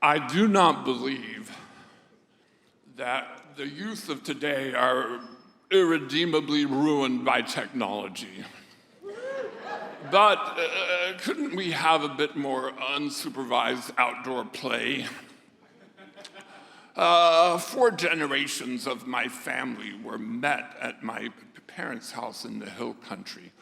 I do not believe that the youth of today are irredeemably ruined by technology. But couldn't we have a bit more unsupervised outdoor play? 4 generations of my family were met at my parents' house in the hill country.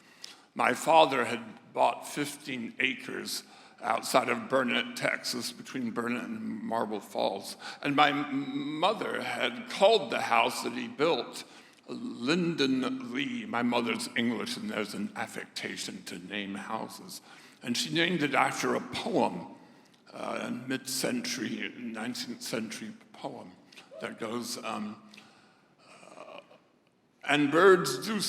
My father had bought 15 acres outside of Burnett, Texas, between Burnett and Marble Falls. And my mother had called the house that he built Linden Lea. My mother's English, and there's an affectation to name houses. And she named it after a poem, a mid-century, 19th century poem that goes, and birds do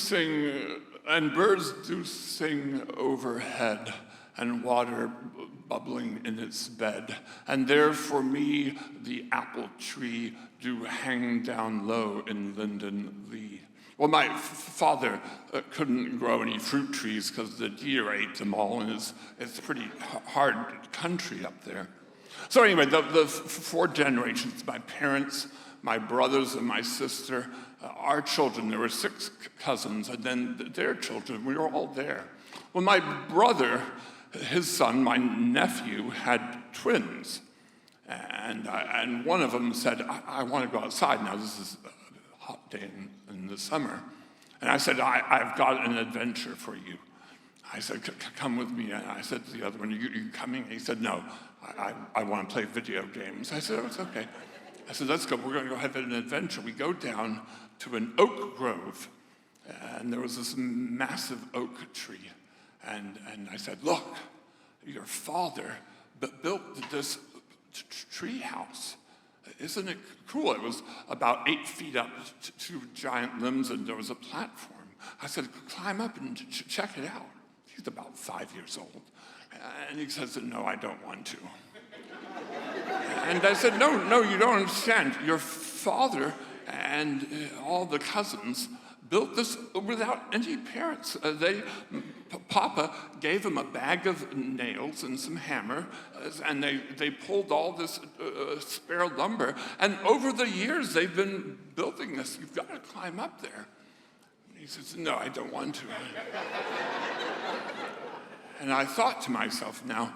sing overhead, and water bubbling in its bed. And there for me the apple tree do hang down low in Linden Lea. Well, my father couldn't grow any fruit trees because the deer ate them all, and it's a pretty hard country up there. So anyway, the 4 generations, my parents, my brothers and my sister, our children, there were 6 cousins, and then their children, we were all there. Well, my brother, his son, my nephew, had twins. And one of them said, I want to go outside. Now, this is a hot day in the summer. And I said, I've got an adventure for you. I said, come with me. And I said to the other one, are you coming? And he said, no, I want to play video games. I said, oh, it's okay. I said, let's go. We're going to go have an adventure. We go down to an oak grove. And there was this massive oak tree. And I said, look, your father built this tree house. Isn't it cool? It was about 8 feet up, 2 giant limbs, and there was a platform. I said, climb up and check it out. He's about 5 years old. And he says, no, I don't want to. And I said, no, you don't understand. Your father and all the cousins built this without any parents. Papa gave him a bag of nails and some hammer, and they pulled all this spare lumber. And over the years, they've been building this. You've got to climb up there. And he says, no, I don't want to. And I thought to myself, now,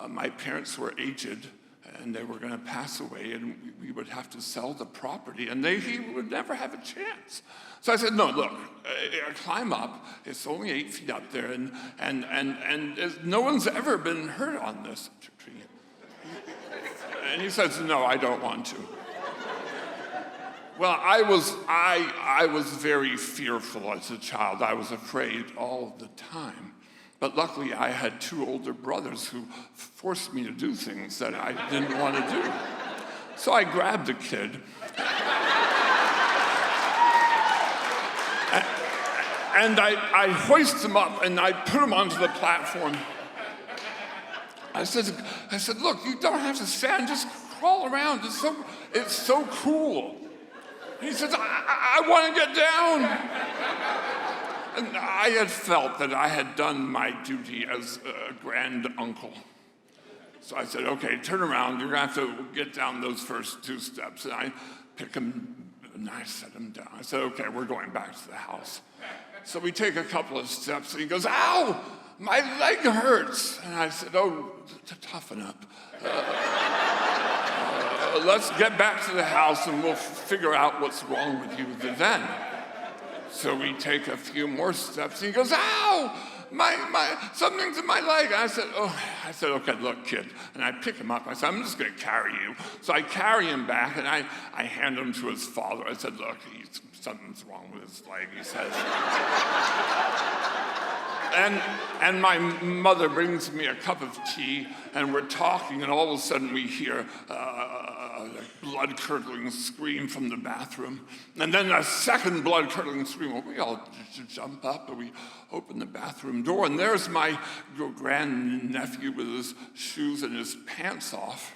my parents were aged, and they were going to pass away, and we would have to sell the property, and he would never have a chance. So I said, no, look, climb up. It's only 8 feet up there, and no one's ever been hurt on this tree. And he says, no, I don't want to. Well, I was very fearful as a child. I was afraid all the time. But luckily, I had 2 older brothers who forced me to do things that I didn't want to do. So I grabbed the kid, and I hoisted him up, and I put him onto the platform. I said, look, you don't have to stand, just crawl around. It's so cool. And he says, I want to get down. And I had felt that I had done my duty as a grand uncle. So I said, okay, turn around. You're going to have to get down those first 2 steps. And I pick him, and I set him down. I said, okay, we're going back to the house. So we take a couple of steps, and he goes, ow, my leg hurts. And I said, oh, toughen up. Let's get back to the house, and we'll figure out what's wrong with you then. So we take a few more steps, and he goes, ow, something's in my leg. And I said, okay, look, kid. And I pick him up. I said, I'm just going to carry you. So I carry him back, and I hand him to his father. I said, look, something's wrong with his leg, he says. And my mother brings me a cup of tea, and we're talking, and all of a sudden we hear a blood-curdling scream from the bathroom. And then a second blood-curdling scream. Well, we all jump up, and we open the bathroom door, and there's my grandnephew with his shoes and his pants off.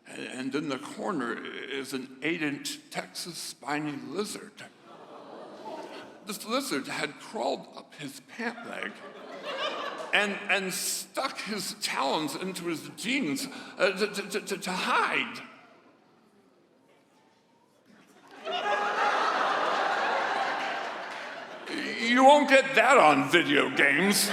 And in the corner is an 8-inch Texas spiny lizard. This lizard had crawled up his pant leg and stuck his talons into his jeans to hide. You won't get that on video games.